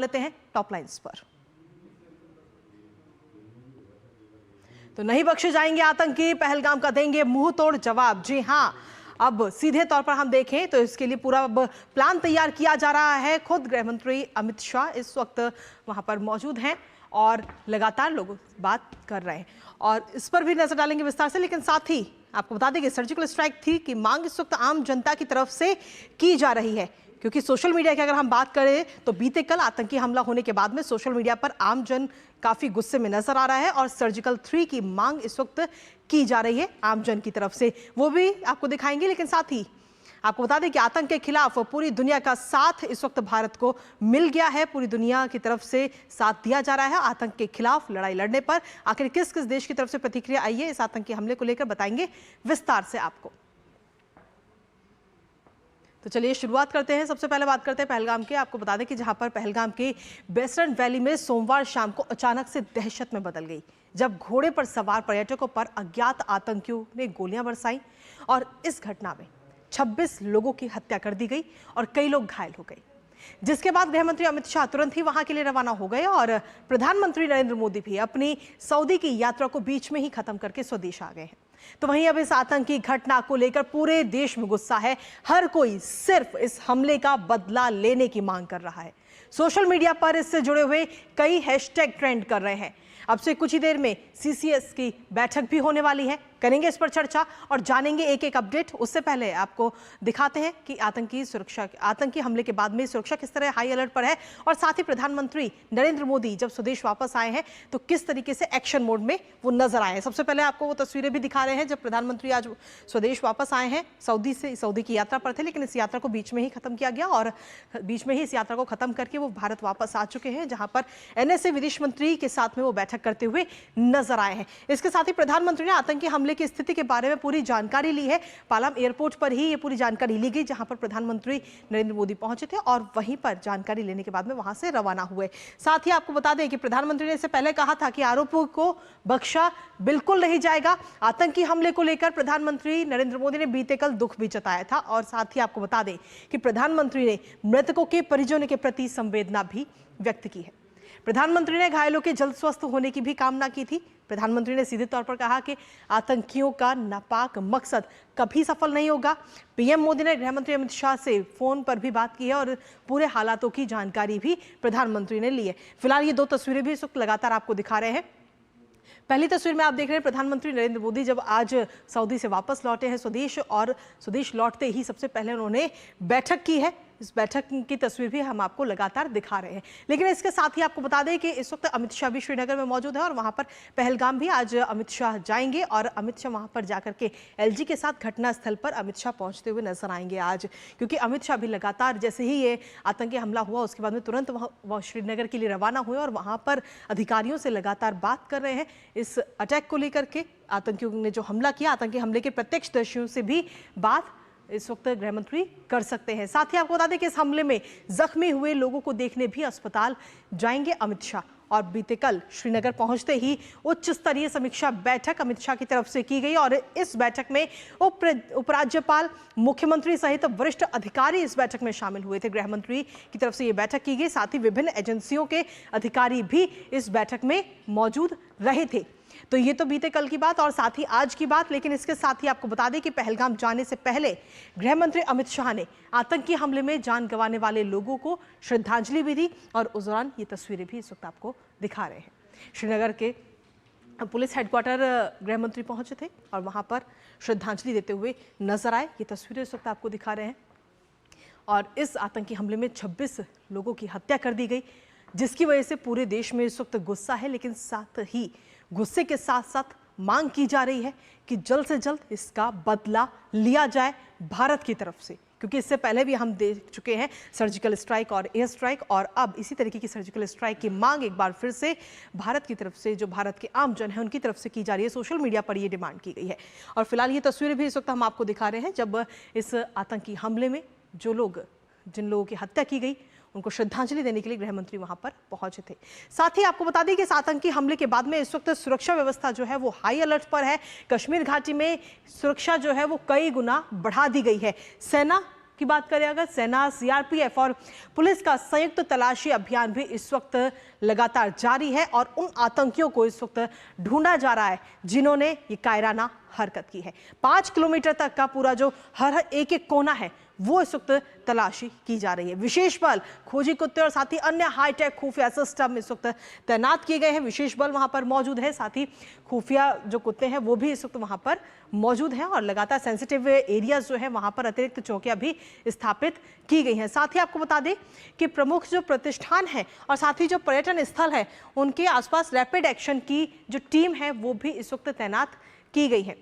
लेते हैं top lines पर। तो नहीं बख्शे जाएंगे आतंकी, पहलगाम का देंगे मुंह तोड़ जवाब। जी हां, अब सीधे तौर पर हम देखें तो इसके लिए पूरा अब प्लान तैयार किया जा रहा है। खुद गृह मंत्री अमित शाह इस वक्त वहां पर मौजूद हैं और लगातार लोग बात कर रहे हैं और इस पर भी नजर डालेंगे विस्तार से। लेकिन साथ ही आपको बता दें कि सर्जिकल स्ट्राइक थी कि मांग इस वक्त आम जनता की तरफ से की जा रही है, क्योंकि सोशल मीडिया की अगर हम बात करें तो बीते कल आतंकी हमला होने के बाद में सोशल मीडिया पर आम जन काफी गुस्से में नजर आ रहा है और सर्जिकल 3 की मांग इस वक्त की जा रही है आम जन की तरफ से, वो भी आपको दिखाएंगे। लेकिन साथ ही आपको बता दें कि आतंक के खिलाफ पूरी दुनिया का साथ इस वक्त भारत को मिल गया है। पूरी दुनिया की तरफ से साथ दिया जा रहा है आतंक के खिलाफ लड़ाई लड़ने पर। आखिर किस किस देश की तरफ से प्रतिक्रिया आई है इस आतंकी हमले को लेकर बताएंगे विस्तार से आपको। तो चलिए शुरुआत करते हैं। सबसे पहले बात करते हैं पहलगाम की। आपको बता दें कि जहां पर पहलगाम के वेस्टर्न वैली में सोमवार शाम को अचानक से दहशत में बदल गई, जब घोड़े पर सवार पर्यटकों पर अज्ञात आतंकियों ने गोलियां बरसाई और इस घटना में 26 लोगों की हत्या कर दी गई और कई लोग घायल हो गए। जिसके बाद गृह मंत्री अमित शाह तुरंत ही वहां के लिए रवाना हो गए और प्रधानमंत्री नरेंद्र मोदी भी अपनी सऊदी की यात्रा को बीच में ही खत्म करके स्वदेश आ गए हैं। तो वहीं अब इस आतंकी घटना को लेकर पूरे देश में गुस्सा है। हर कोई सिर्फ इस हमले का बदला लेने की मांग कर रहा है। सोशल मीडिया पर इससे जुड़े हुए कई हैशटैग ट्रेंड कर रहे हैं। अब से कुछ ही देर में सीसीएस की बैठक भी होने वाली है, करेंगे इस पर चर्चा और जानेंगे एक एक अपडेट। उससे पहले आपको दिखाते हैं कि आतंकी हमले के बाद में सुरक्षा किस तरह हाई अलर्ट पर है और साथ ही प्रधानमंत्री नरेंद्र मोदी जब स्वदेश वापस आए हैं तो किस तरीके से एक्शन मोड में वो नजर आए हैं। सबसे पहले आपको वो तस्वीरें भी दिखा रहे हैं जब प्रधानमंत्री आज स्वदेश वापस आए हैं। सऊदी की यात्रा पर थे, लेकिन इस यात्रा को बीच में ही खत्म किया गया और बीच में ही इस यात्रा को खत्म करके वो भारत वापस आ चुके हैं, जहां पर एनएसए विदेश मंत्री के साथ में वो बैठक करते हुए नजर आए हैं। इसके साथ ही प्रधानमंत्री ने आतंकी हमले की स्थिति के बारे में पूरी जानकारी ली है। पालाम एयरपोर्ट पर ही ये पूरी जानकारी ली गई, जहां पर प्रधानमंत्री नरेंद्र मोदी पहुंचे थे और वहीं पर जानकारी लेने के बाद में वहां से रवाना हुए। साथ ही आपको बता दें कि प्रधानमंत्री ने इससे पहले कहा था कि आरोपों को बख्शा बिल्कुल नहीं जाएगा। आतंकी हमले को लेकर प्रधानमंत्री नरेंद्र मोदी ने बीते कल दुख भी जताया था और साथ ही आपको बता दें कि प्रधानमंत्री ने मृतकों के परिजनों के प्रति संवेदना भी व्यक्त की है। प्रधानमंत्री ने घायलों के जल्द स्वस्थ होने की भी कामना की थी। प्रधानमंत्री ने सीधे तौर पर कहा कि आतंकियों का नापाक मकसद कभी सफल नहीं होगा। पीएम मोदी ने गृह मंत्री अमित शाह से फोन पर भी बात की है और पूरे हालातों की जानकारी भी प्रधानमंत्री ने ली है। फिलहाल ये दो तस्वीरें भी इस वक्त लगातार आपको दिखा रहे हैं। पहली तस्वीर में आप देख रहे हैं प्रधानमंत्री नरेंद्र मोदी जब आज सऊदी से वापस लौटे हैं स्वदेश, और स्वदेश लौटते ही सबसे पहले उन्होंने बैठक की है। इस बैठक की तस्वीर भी हम आपको लगातार दिखा रहे हैं। लेकिन इसके साथ ही आपको बता दें कि इस वक्त अमित शाह भी श्रीनगर में मौजूद है और वहां पर पहलगाम भी आज अमित शाह जाएंगे और अमित शाह वहां पर जाकर के एलजी के साथ घटनास्थल पर अमित शाह पहुंचते हुए नजर आएंगे आज, क्योंकि अमित शाह भी लगातार जैसे ही ये आतंकी हमला हुआ उसके बाद में तुरंत वह श्रीनगर के लिए रवाना हुए और वहां पर अधिकारियों से लगातार बात कर रहे हैं इस अटैक को लेकर के। आतंकियों ने जो हमला किया, आतंकी हमले के प्रत्यक्षदर्शियों से भी बात इस वक्त गृह मंत्री कर सकते हैं। साथ ही आपको बता दें कि इस हमले में जख्मी हुए लोगों को देखने भी अस्पताल जाएंगे अमित शाह और बीते कल श्रीनगर पहुंचते ही उच्च स्तरीय समीक्षा बैठक अमित शाह की तरफ से की गई और इस बैठक में उपराज्यपाल, मुख्यमंत्री सहित वरिष्ठ अधिकारी इस बैठक में शामिल हुए थे। गृह मंत्री की तरफ से ये बैठक की गई, साथ ही विभिन्न एजेंसियों के अधिकारी भी इस बैठक में मौजूद रहे थे। तो ये तो बीते कल की बात और साथ ही आज की बात। लेकिन इसके साथ ही आपको बता दें कि पहलगाम जाने से पहले गृह मंत्री अमित शाह ने आतंकी हमले में जान गंवाने वाले लोगों को श्रद्धांजलि भी दी और उस दौरान ये तस्वीरें भी इस वक्त आपको दिखा रहे हैं। श्रीनगर के पुलिस हेडक्वार्टर गृह मंत्री पहुंचे थे और वहां पर श्रद्धांजलि देते हुए नजर आए। ये तस्वीरें इस वक्त आपको दिखा रहे हैं और इस आतंकी हमले में 26 लोगों की हत्या कर दी गई, जिसकी वजह से पूरे देश में इस वक्त गुस्सा है। लेकिन साथ ही गुस्से के साथ साथ मांग की जा रही है कि जल्द से जल्द इसका बदला लिया जाए भारत की तरफ से, क्योंकि इससे पहले भी हम देख चुके हैं सर्जिकल स्ट्राइक और एयर स्ट्राइक, और अब इसी तरीके की सर्जिकल स्ट्राइक की मांग एक बार फिर से भारत की तरफ से, जो भारत के आम जन है उनकी तरफ से की जा रही है। सोशल मीडिया पर ये डिमांड की गई है और फिलहाल ये तस्वीरें भी इस वक्त हम आपको दिखा रहे हैं जब इस आतंकी हमले में जिन लोगों की हत्या की गई उनको श्रद्धांजलि देने के लिए गृह मंत्री वहां पर पहुंचे थे। साथ ही आपको बता दें कि इस आतंकी हमले के बाद में इस वक्त सुरक्षा व्यवस्था जो है वो हाई अलर्ट पर है। कश्मीर घाटी में सुरक्षा जो है वो कई गुना बढ़ा दी गई है। सेना की बात करें अगर, सेना, सीआरपीएफ और पुलिस का संयुक्त तलाशी अभियान भी इस वक्त लगातार जारी है और उन आतंकियों को इस वक्त ढूंढा जा रहा है जिन्होंने ये कायराना हरकत की है। 5 किलोमीटर तक का पूरा जो हर एक एक कोना है वो इस वक्त तलाशी की जा रही है। विशेष बल, खोजी कुत्ते और साथ ही अन्य हाईटेक खुफिया सिस्टम इस वक्त तैनात किए गए हैं। विशेष बल वहां पर मौजूद है, साथ ही खुफिया जो कुत्ते हैं वो भी इस वक्त वहां पर मौजूद हैं और लगातार सेंसिटिव एरियाज जो है वहां पर अतिरिक्त चौकियां भी स्थापित की गई हैं। साथ ही आपको बता दें कि प्रमुख जो प्रतिष्ठान है और साथ ही जो पर्यटन स्थल है उनके आसपास रैपिड एक्शन की जो टीम है वो भी इस वक्त तैनात की गई है।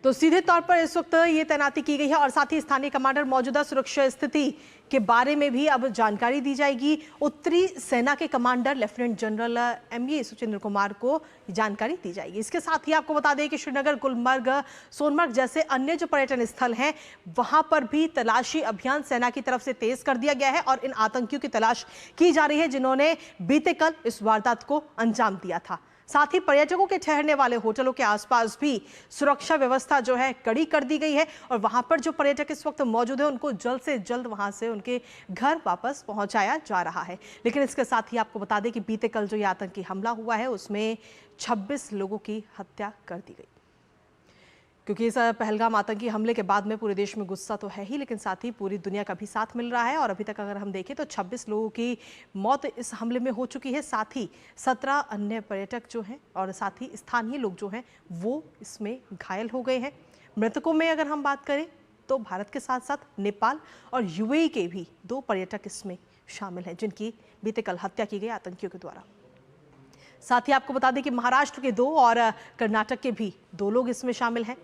तो सीधे तौर पर इस वक्त ये तैनाती की गई है और साथ ही स्थानीय कमांडर मौजूदा सुरक्षा स्थिति के बारे में भी अब जानकारी दी जाएगी। उत्तरी सेना के commander lieutenant general MA Suchindra Kumar को जानकारी दी जाएगी। इसके साथ ही आपको बता दें कि श्रीनगर, गुलमर्ग, सोनमर्ग जैसे अन्य जो पर्यटन स्थल हैं वहां पर भी तलाशी अभियान सेना की तरफ से तेज कर दिया गया है और इन आतंकियों की तलाश की जा रही है जिन्होंने बीते कल इस वारदात को अंजाम दिया था। साथ ही पर्यटकों के ठहरने वाले होटलों के आसपास भी सुरक्षा व्यवस्था जो है कड़ी कर दी गई है और वहां पर जो पर्यटक इस वक्त मौजूद है उनको जल्द से जल्द वहां से उनके घर वापस पहुंचाया जा रहा है। लेकिन इसके साथ ही आपको बता दें कि बीते कल जो ये आतंकी हमला हुआ है उसमें 26 लोगों की हत्या कर दी गई। क्योंकि इस पहलगाम आतंकी हमले के बाद में पूरे देश में गुस्सा तो है ही, लेकिन साथ ही पूरी दुनिया का भी साथ मिल रहा है और अभी तक अगर हम देखें तो 26 लोगों की मौत इस हमले में हो चुकी है। साथ ही 17 अन्य पर्यटक जो हैं और साथ ही स्थानीय लोग जो हैं वो इसमें घायल हो गए हैं। मृतकों में अगर हम बात करें तो भारत के साथ साथ नेपाल और यूएई के भी 2 पर्यटक इसमें शामिल हैं जिनकी बीते कल हत्या की गई आतंकियों के द्वारा। साथ ही आपको बता दें कि महाराष्ट्र के 2 और कर्नाटक के भी 2 लोग इसमें शामिल हैं।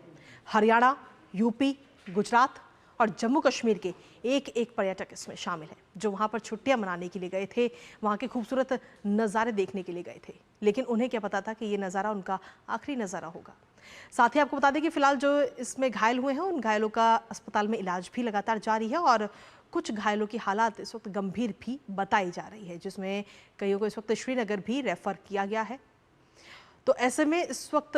हरियाणा, यूपी, गुजरात और जम्मू कश्मीर के एक पर्यटक इसमें शामिल हैं जो वहां पर छुट्टियां मनाने के लिए गए थे, वहां के खूबसूरत नज़ारे देखने के लिए गए थे, लेकिन उन्हें क्या पता था कि ये नज़ारा उनका आखिरी नज़ारा होगा। साथ ही आपको बता दें कि फिलहाल जो इसमें घायल हुए हैं उन घायलों का अस्पताल में इलाज भी लगातार जारी है और कुछ घायलों की हालात इस वक्त गंभीर भी बताई जा रही है, जिसमें कईयों को इस वक्त श्रीनगर भी रेफर किया गया है। तो ऐसे में इस वक्त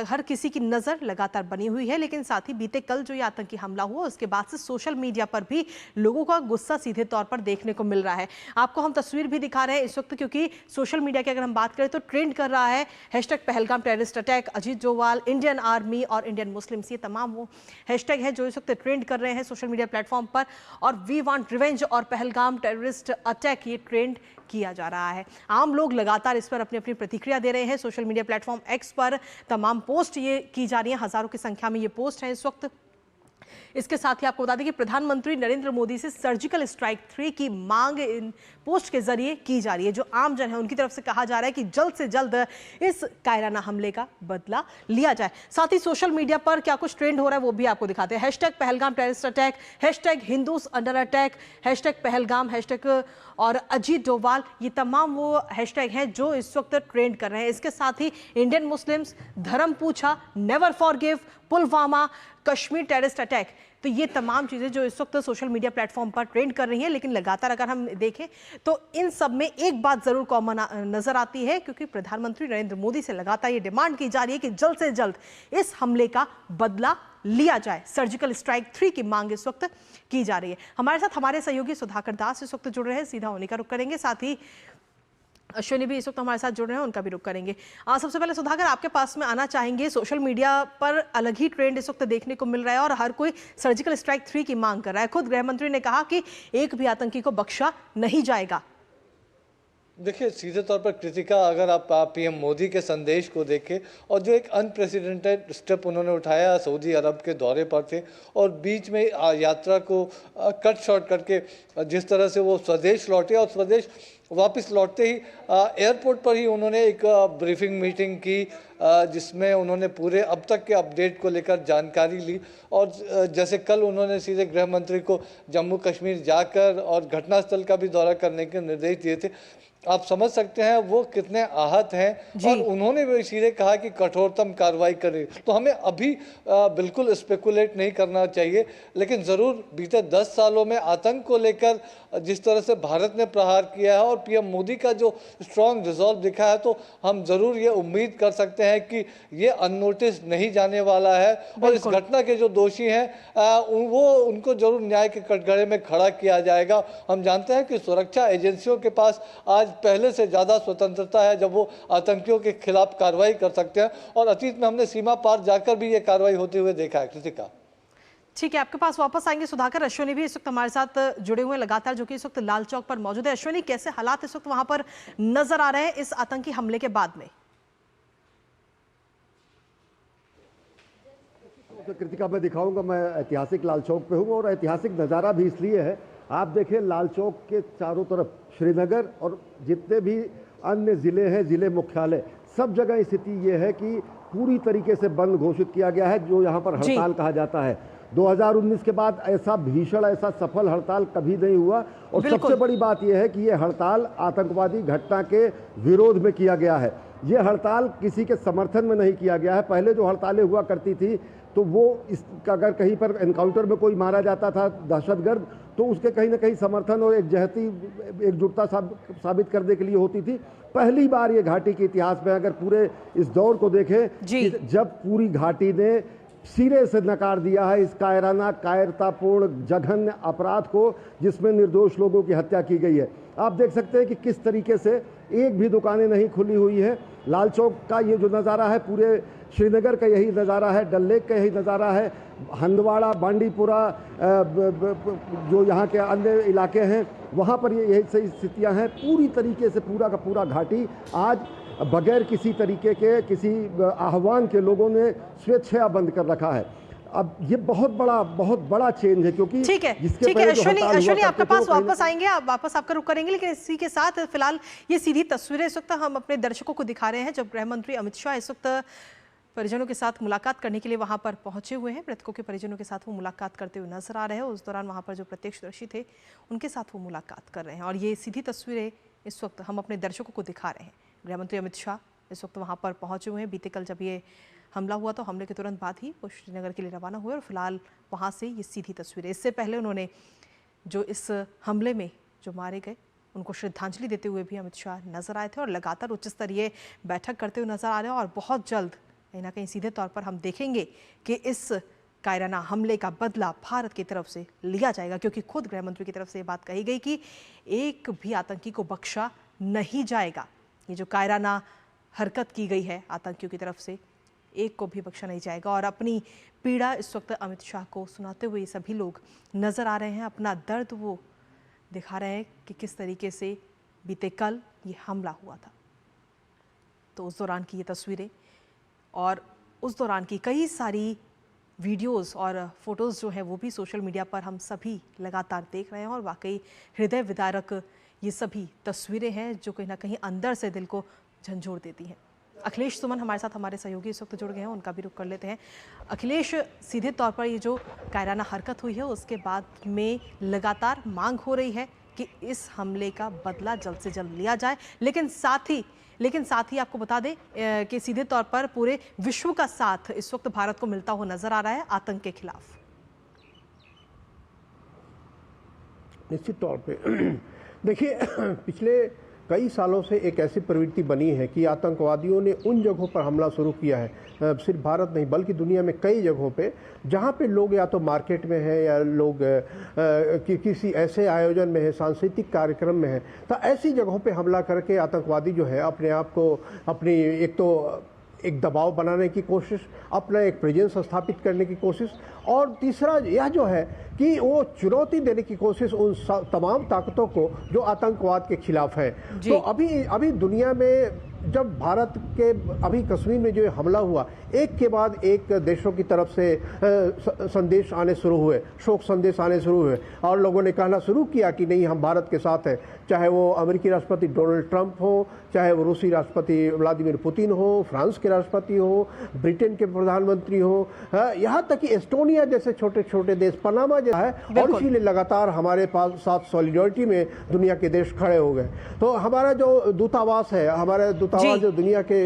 हर किसी की नज़र लगातार बनी हुई है, लेकिन साथ ही बीते कल जो ये आतंकी हमला हुआ उसके बाद से सोशल मीडिया पर भी लोगों का गुस्सा सीधे तौर पर देखने को मिल रहा है। आपको हम तस्वीर भी दिखा रहे हैं इस वक्त, क्योंकि सोशल मीडिया की अगर हम बात करें तो ट्रेंड कर रहा है hashtag Pahalgam terrorist attack, Ajit Doval, Indian army और इंडियन मुस्लिम्स, ये तमाम वो हैशटैग है जो इस वक्त ट्रेंड कर रहे हैं सोशल मीडिया प्लेटफॉर्म पर। और वी वांट रिवेंज और पहलगाम टेररिस्ट अटैक ये ट्रेंड किया जा रहा है। आम लोग लगातार इस पर अपनी अपनी प्रतिक्रिया दे रहे हैं। सोशल मीडिया प्लेटफॉर्म एक्स पर तमाम पोस्ट ये की जा रही हैं, हजारों की संख्या में ये पोस्ट हैं इस वक्त। इसके साथ ही आपको बता दें कि प्रधानमंत्री नरेंद्र मोदी से सर्जिकल स्ट्राइक 3 की मांग इन पोस्ट के जरिए की जा रही है। जो आम जन है उनकी तरफ से कहा जा रहा है कि जल्द से जल्द इस कायराना हमले का बदला लिया जाए। साथ ही सोशल मीडिया पर क्या कुछ ट्रेंड हो रहा है वो भी आपको दिखाते हैं। Hashtag Pahalgam terrorist attack, hashtag Hindus under attack, hashtag Pahalgam, hashtag और अजीत डोवाल, ये तमाम वो हैशटैग हैं जो इस वक्त ट्रेंड कर रहे हैं। इसके साथ ही इंडियन मुस्लिम्स, धर्म पूछा, never forgive, Pulwama, Kashmir terrorist attack, तो ये तमाम चीज़ें जो इस वक्त सोशल मीडिया प्लेटफॉर्म पर ट्रेंड कर रही हैं। लेकिन लगातार अगर हम देखें तो इन सब में एक बात ज़रूर कॉमन नज़र आती है, क्योंकि प्रधानमंत्री नरेंद्र मोदी से लगातार ये डिमांड की जा रही है कि जल्द से जल्द इस हमले का बदला लिया जाए। सर्जिकल स्ट्राइक 3 की मांग इस वक्त की जा रही है। हमारे साथ हमारे सहयोगी सुधाकर दास इस वक्त जुड़ रहे हैं, सीधा उन्हीं का रुख करेंगे। साथ ही अश्विनी भी इस वक्त हमारे साथ जुड़ रहे हैं, उनका भी रुख करेंगे। सबसे पहले सुधाकर आपके पास में आना चाहेंगे। सोशल मीडिया पर अलग ही ट्रेंड इस वक्त देखने को मिल रहा है और हर कोई सर्जिकल स्ट्राइक 3 की मांग कर रहा है। खुद गृह मंत्री ने कहा कि एक भी आतंकी को बख्शा नहीं जाएगा। देखिए, सीधे तौर पर कृतिका, अगर आप पीएम मोदी के संदेश को देखें और जो एक अनप्रेसिडेंटेड स्टेप उन्होंने उठाया सऊदी अरब के दौरे पर थे और बीच में यात्रा को कट शॉर्ट करके जिस तरह से वो स्वदेश लौटे और स्वदेश वापस लौटते ही एयरपोर्ट पर ही उन्होंने एक ब्रीफिंग मीटिंग की जिसमें उन्होंने पूरे अब तक के अपडेट को लेकर जानकारी ली। और जैसे कल उन्होंने सीधे गृह मंत्री को जम्मू कश्मीर जाकर और घटनास्थल का भी दौरा करने के निर्देश दिए थे। आप समझ सकते हैं वो कितने आहत हैं और उन्होंने भी सीधे कहा कि कठोरतम कार्रवाई करें। तो हमें अभी बिल्कुल स्पेकुलेट नहीं करना चाहिए, लेकिन ज़रूर बीते 10 सालों में आतंक को लेकर जिस तरह से भारत ने प्रहार किया है और पीएम मोदी का जो स्ट्रांग रिजॉल्व दिखा है, तो हम जरूर ये उम्मीद कर सकते हैं कि ये अननोटिस नहीं जाने वाला है और इस घटना के जो दोषी हैं वो उनको जरूर न्याय के कटघरे में खड़ा किया जाएगा। हम जानते हैं कि सुरक्षा एजेंसियों के पास आज पहले से ज़्यादा स्वतंत्रता है जब वो आतंकियों के खिलाफ कार्रवाई कर सकते हैं, और अतीत में हमने सीमा पार जाकर भी ये कार्रवाई होते हुए देखा है। कृतिका, ठीक है, आपके पास वापस आएंगे। सुधाकर, अश्विनी भी इस वक्त हमारे साथ जुड़े हुए हैं लगातार, जो कि इस वक्त लाल चौक पर मौजूद है। अश्विनी, कैसे हालात इस वक्त वहां पर नजर आ रहे हैं इस आतंकी हमले के बाद में? तो कृतिका मैं दिखाऊंगा, मैं ऐतिहासिक लाल चौक पे हूँ और ऐतिहासिक नज़ारा भी इसलिए है, आप देखिए लाल चौक के चारों तरफ श्रीनगर और जितने भी अन्य ज़िले हैं, ज़िले मुख्यालय, सब जगह स्थिति ये है कि पूरी तरीके से बंद घोषित किया गया है, जो यहाँ पर हड़ताल कहा जाता है। 2019 के बाद ऐसा भीषण, ऐसा सफल हड़ताल कभी नहीं हुआ। और सबसे बड़ी बात यह है कि ये हड़ताल आतंकवादी घटना के विरोध में किया गया है। ये हड़ताल किसी के समर्थन में नहीं किया गया है। पहले जो हड़तालें हुआ करती थी तो वो अगर कहीं पर एनकाउंटर में कोई मारा जाता था दहशतगर्द, तो उसके कहीं ना कहीं समर्थन और एकजुटता साबित करने के लिए होती थी। पहली बार ये घाटी के इतिहास में अगर पूरे इस दौर को देखें कि जब पूरी घाटी ने सिरे से नकार दिया है इस कायराना, कायरतापूर्ण, जघन्य अपराध को, जिसमें निर्दोष लोगों की हत्या की गई है। आप देख सकते हैं कि किस तरीके से एक भी दुकानें नहीं खुली हुई है। लाल चौक का ये जो नज़ारा है, पूरे श्रीनगर का यही नज़ारा है, डल लेक का यही नज़ारा है, हंदवाड़ा, बांडीपुरा, जो यहाँ के अन्य इलाके हैं, वहाँ पर ये यही सही स्थितियाँ हैं। पूरी तरीके से पूरा का पूरा घाटी आज बगैर किसी तरीके के, किसी आह्वान के लोगों ने स्वेच्छा बंद कर रखा है। अब ये बहुत बड़ा चेंज है, क्योंकि ठीक है अश्विनी आपके पास वापस आएंगे, आप वापस आपका रुख करेंगे, लेकिन इसी के साथ फिलहाल ये सीधी तस्वीरें इस वक्त हम अपने दर्शकों को दिखा रहे हैं, जब गृह मंत्री अमित शाह इस वक्त परिजनों के साथ मुलाकात करने के लिए वहां पर पहुंचे हुए हैं। मृतकों के परिजनों के साथ वो मुलाकात करते हुए नजर आ रहे हैं। उस दौरान वहां पर जो प्रत्यक्षदर्शी थे उनके साथ वो मुलाकात कर रहे हैं, और ये सीधी तस्वीरें इस वक्त हम अपने दर्शकों को दिखा रहे हैं। गृह मंत्री अमित शाह इस वक्त वहां पर पहुंचे हुए हैं। बीते कल जब ये हमला हुआ तो हमले के तुरंत बाद ही वो श्रीनगर के लिए रवाना हुए, और फिलहाल वहां से ये सीधी तस्वीरें। इससे पहले उन्होंने जो इस हमले में जो मारे गए उनको श्रद्धांजलि देते हुए भी अमित शाह नजर आए थे, और लगातार उच्च स्तरीय बैठक करते हुए नजर आ रहे हैं। और बहुत जल्द कहीं ना कहीं सीधे तौर पर हम देखेंगे कि इस कायराना हमले का बदला भारत की तरफ से लिया जाएगा, क्योंकि खुद गृह मंत्री की तरफ से ये बात कही गई कि एक भी आतंकी को बख्शा नहीं जाएगा। ये जो कायराना हरकत की गई है आतंकियों की तरफ से, एक को भी बख्शा नहीं जाएगा। और अपनी पीड़ा इस वक्त अमित शाह को सुनाते हुए सभी लोग नजर आ रहे हैं, अपना दर्द वो दिखा रहे हैं कि किस तरीके से बीते कल ये हमला हुआ था। तो उस दौरान की ये तस्वीरें और उस दौरान की कई सारी वीडियोस और फोटोज़ जो हैं वो भी सोशल मीडिया पर हम सभी लगातार देख रहे हैं, और वाकई हृदय विदारक ये सभी तस्वीरें हैं जो कहीं ना कहीं अंदर से दिल को झंझोड़ देती हैं। अखिलेश सुमन हमारे साथ, हमारे सहयोगी इस वक्त जुड़ गए हैं, उनका भी रुख कर लेते हैं। अखिलेश, सीधे तौर पर ये जो कायराना हरकत हुई है उसके बाद में लगातार मांग हो रही है कि इस हमले का बदला जल्द से जल्द लिया जाए, लेकिन साथ ही आपको बता दें कि सीधे तौर पर पूरे विश्व का साथ इस वक्त भारत को मिलता हुआ नजर आ रहा है आतंक के खिलाफ। निश्चित तौर पे देखिए, पिछले कई सालों से एक ऐसी प्रवृत्ति बनी है कि आतंकवादियों ने उन जगहों पर हमला शुरू किया है, सिर्फ भारत नहीं बल्कि दुनिया में कई जगहों पे, जहाँ पे लोग या तो मार्केट में हैं या लोग किसी ऐसे आयोजन में है, सांस्कृतिक कार्यक्रम में है, तो ऐसी जगहों पे हमला करके आतंकवादी जो है अपने आप को अपनी एक दबाव बनाने की कोशिश, अपना एक प्रेजेंस स्थापित करने की कोशिश, और तीसरा यह जो है कि वो चुनौती देने की कोशिश उन तमाम ताकतों को जो आतंकवाद के खिलाफ है। तो अभी दुनिया में जब भारत के अभी कश्मीर में जो हमला हुआ, एक के बाद एक देशों की तरफ से संदेश आने शुरू हुए, शोक संदेश आने शुरू हुए, और लोगों ने कहना शुरू किया कि नहीं, हम भारत के साथ हैं। चाहे वो अमेरिकी राष्ट्रपति डोनाल्ड ट्रंप हो, चाहे वो रूसी राष्ट्रपति व्लादिमीर पुतिन हो, फ्रांस के राष्ट्रपति हो, ब्रिटेन के प्रधानमंत्री हो, यहाँ तक कि एस्टोनिया जैसे छोटे छोटे देश, पनामा जैसा है, और इसीलिए लगातार हमारे पास साथ सॉलिडरिटी में दुनिया के देश खड़े हो गए। तो हमारा जो दूतावास है, हमारे दूतावास जो दुनिया के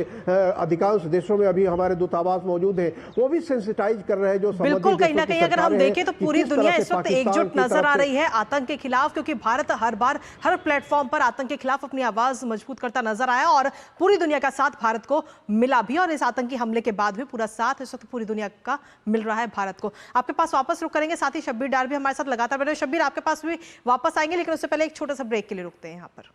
अधिकांश देशों में अभी हमारे दूतावास मौजूद है वो भी सेंसिटाइज कर रहे हैं। जो बिल्कुल, कहीं ना कहीं अगर हम देखें तो पूरी दुनिया इस वक्त एकजुट नजर आ रही है आतंक के खिलाफ, क्योंकि भारत हर बार हर प्लेटफॉर्म पर आतंक के खिलाफ अपनी आवाज मजबूत करता नजर आया और पूरी दुनिया का साथ भारत को मिला भी, और इस आतंकी हमले के बाद भी पूरा साथ इस वक्त पूरी दुनिया का मिल रहा है भारत को। आपके पास वापस रुक करेंगे, साथ ही शब्बीर डार भी हमारे साथ लगातार बैठे। शब्बीर, आपके पास भी वापस आएंगे, लेकिन उससे पहले एक छोटा सा ब्रेक के लिए रुकते हैं यहाँ पर।